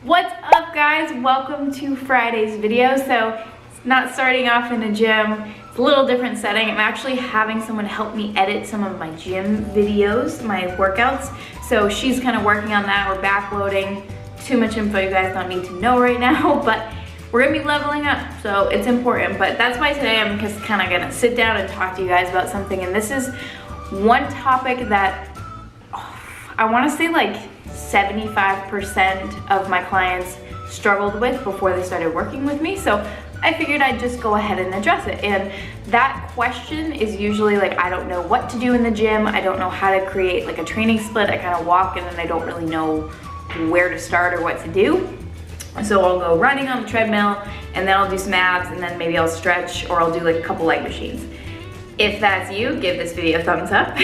What's up, guys? Welcome to Friday's video. So it's not starting off in a gym. It's a little different setting. I'm actually having someone help me edit some of my gym videos, my workouts. So she's kind of working on that. We're backloading. Too much info you guys don't need to know right now, but we're gonna be leveling up, so it's important. But that's why today I'm just kind of gonna sit down and talk to you guys about something. And this is one topic that I want to say like 75% of my clients struggled with before they started working with me. So I figured I'd just go ahead and address it. And that question is usually like, I don't know what to do in the gym. I don't know how to create like a training split. I kind of walk and then I don't really know where to start or what to do. So I'll go running on the treadmill and then I'll do some abs and then maybe I'll stretch or I'll do like a couple leg machines. If that's you, give this video a thumbs up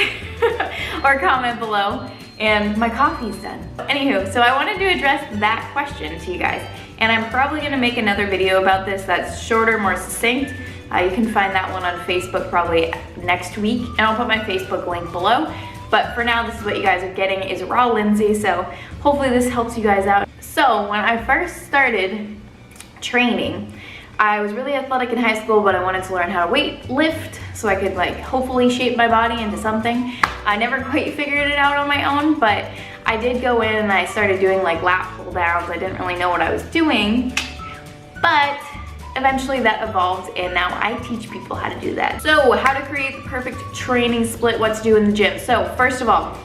or comment below. And my coffee's done. Anywho, so I wanted to address that question to you guys. And I'm probably gonna make another video about this that's shorter, more succinct. You can find that one on Facebook probably next week. And I'll put my Facebook link below. But for now, this is what you guys are getting is raw Lindsay. So hopefully this helps you guys out. So when I first started training, I was really athletic in high school, but I wanted to learn how to weight lift so I could like hopefully shape my body into something. I never quite figured it out on my own, but I did go in and I started doing like lat pull downs. I didn't really know what I was doing, but eventually that evolved and now I teach people how to do that. So how to create the perfect training split, what to do in the gym. So first of all,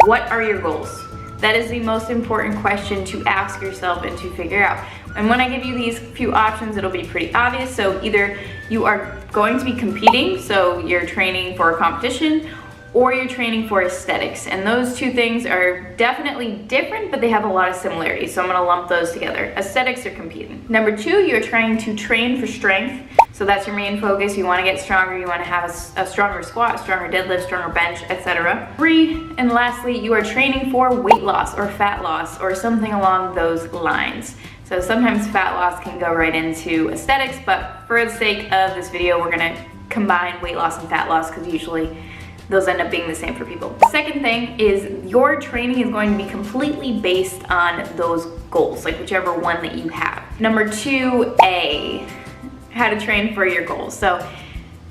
what are your goals? That is the most important question to ask yourself and to figure out. And when I give you these few options, it'll be pretty obvious. So either you are going to be competing, so you're training for a competition, or you're training for aesthetics. And those two things are definitely different, but they have a lot of similarities. So I'm gonna lump those together. Aesthetics or competing. Number two, you're trying to train for strength. So that's your main focus. You wanna get stronger, you wanna have a stronger squat, stronger deadlift, stronger bench, etc. Three, and lastly, you are training for weight loss or fat loss or something along those lines. So sometimes fat loss can go right into aesthetics, but for the sake of this video, we're gonna combine weight loss and fat loss because usually those end up being the same for people. The second thing is your training is going to be completely based on those goals, like whichever one that you have. Number 2A, how to train for your goals. So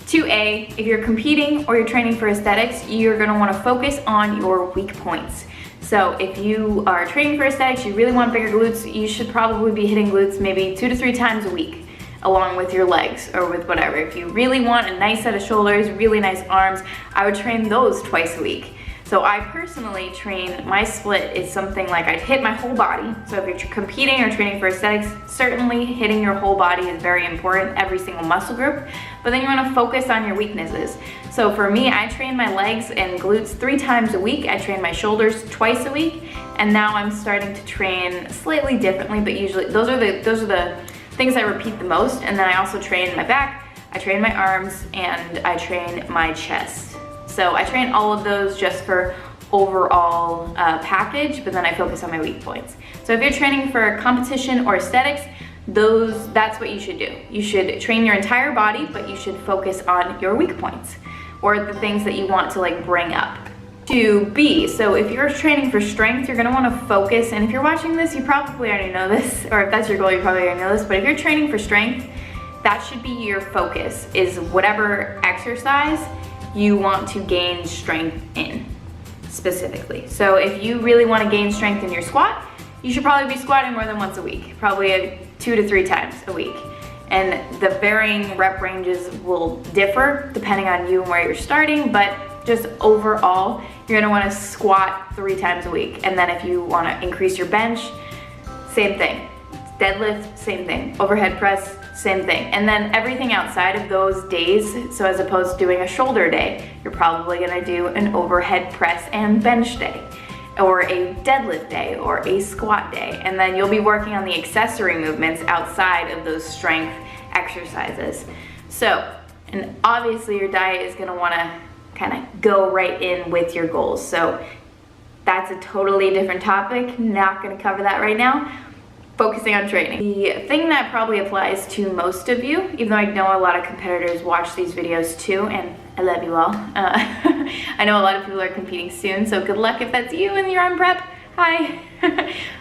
2A, if you're competing or you're training for aesthetics, you're gonna wanna focus on your weak points. So if you are training for aesthetics, you really want bigger glutes, you should probably be hitting glutes maybe 2 to 3 times a week, along with your legs or with whatever. If you really want a nice set of shoulders, really nice arms, I would train those twice a week. So I personally train, my split is something like I'd hit my whole body. So if you're competing or training for aesthetics, certainly hitting your whole body is very important, every single muscle group, but then you wanna focus on your weaknesses. So for me, I train my legs and glutes 3 times a week. I train my shoulders twice a week. And now I'm starting to train slightly differently, but usually those are the things I repeat the most. And then I also train my back, I train my arms, and I train my chest. So I train all of those just for overall package, but then I focus on my weak points. So if you're training for competition or aesthetics, that's what you should do. You should train your entire body, but you should focus on your weak points or the things that you want to like bring up. 2B, so if you're training for strength, you're gonna wanna focus, and if you're watching this, you probably already know this, or if that's your goal, you probably already know this, but if you're training for strength, that should be your focus, is whatever exercise you want to gain strength in, specifically. So if you really wanna gain strength in your squat, you should probably be squatting more than once a week, probably 2 to 3 times a week. And the varying rep ranges will differ depending on you and where you're starting, but just overall, you're gonna wanna squat 3 times a week. And then if you wanna increase your bench, same thing. Deadlift, same thing. Overhead press, same thing. And then everything outside of those days, so as opposed to doing a shoulder day, you're probably gonna do an overhead press and bench day, or a deadlift day, or a squat day. And then you'll be working on the accessory movements outside of those strength exercises. So, and obviously your diet is gonna wanna kind of go right in with your goals. So that's a totally different topic. Not gonna cover that right now. Focusing on training. The thing that probably applies to most of you, even though I know a lot of competitors watch these videos too, and I love you all. I know a lot of people are competing soon, so good luck if that's you and you're on prep. Hi.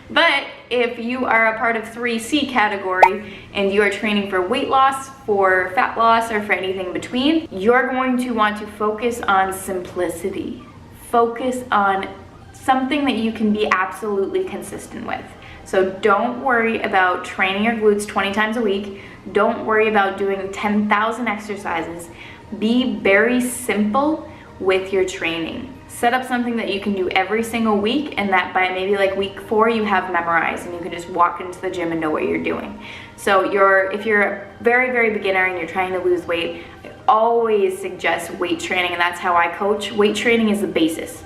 But if you are a part of 3C category and you are training for weight loss, for fat loss, or for anything between, you're going to want to focus on simplicity. Focus on something that you can be absolutely consistent with. So don't worry about training your glutes 20 times a week. Don't worry about doing 10,000 exercises. Be very simple with your training. Set up something that you can do every single week, and that by maybe like week 4 you have memorized and you can just walk into the gym and know what you're doing. So if you're a very, very beginner and you're trying to lose weight, I always suggest weight training, and that's how I coach. Weight training is the basis.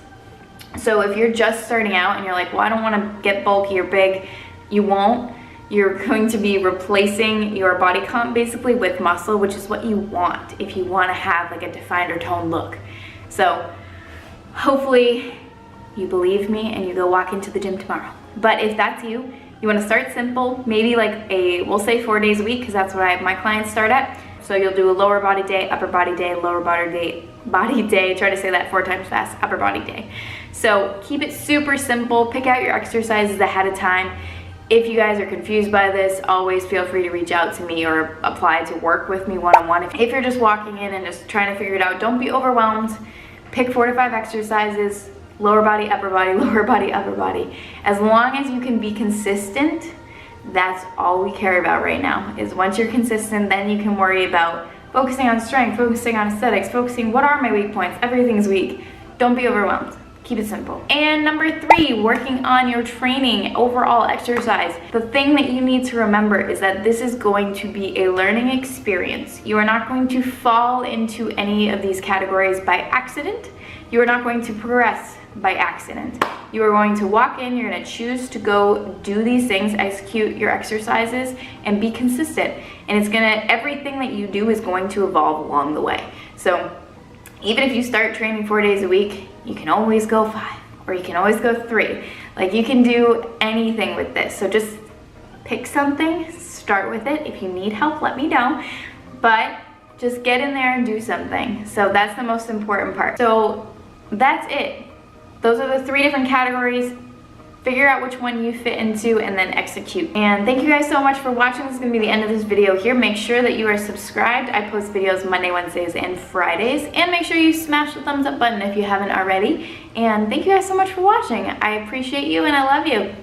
So if you're just starting out and you're like, well, I don't want to get bulky or big, you won't. You're going to be replacing your body comp basically with muscle, which is what you want if you want to have like a defined or toned look. So hopefully you believe me and you go walk into the gym tomorrow. But if that's you, you want to start simple, maybe like we'll say 4 days a week, because that's what I have my clients start at. So you'll do a lower body day, upper body day, lower body day, try to say that 4 times fast, upper body day. So keep it super simple, pick out your exercises ahead of time. If you guys are confused by this, always feel free to reach out to me or apply to work with me one-on-one. If you're just walking in and just trying to figure it out, don't be overwhelmed. Pick 4 to 5 exercises, lower body, upper body, lower body, upper body. As long as you can be consistent, that's all we care about right now, is once you're consistent, then you can worry about focusing on strength, focusing on aesthetics, focusing what are my weak points, everything's weak. Don't be overwhelmed. Keep it simple. And number 3, working on your training, overall exercise. The thing that you need to remember is that this is going to be a learning experience. You are not going to fall into any of these categories by accident. You are not going to progress by accident. You are going to walk in, you're gonna choose to go do these things, execute your exercises, and be consistent. And everything that you do is going to evolve along the way. So even if you start training 4 days a week, you can always go 5, or you can always go 3. Like, you can do anything with this. So just pick something, start with it. If you need help, let me know. But just get in there and do something. So that's the most important part. So that's it. Those are the 3 different categories. Figure out which one you fit into and then execute. And thank you guys so much for watching. This is gonna be the end of this video here. Make sure that you are subscribed. I post videos Monday, Wednesdays, and Fridays. And make sure you smash the thumbs up button if you haven't already. And thank you guys so much for watching. I appreciate you and I love you.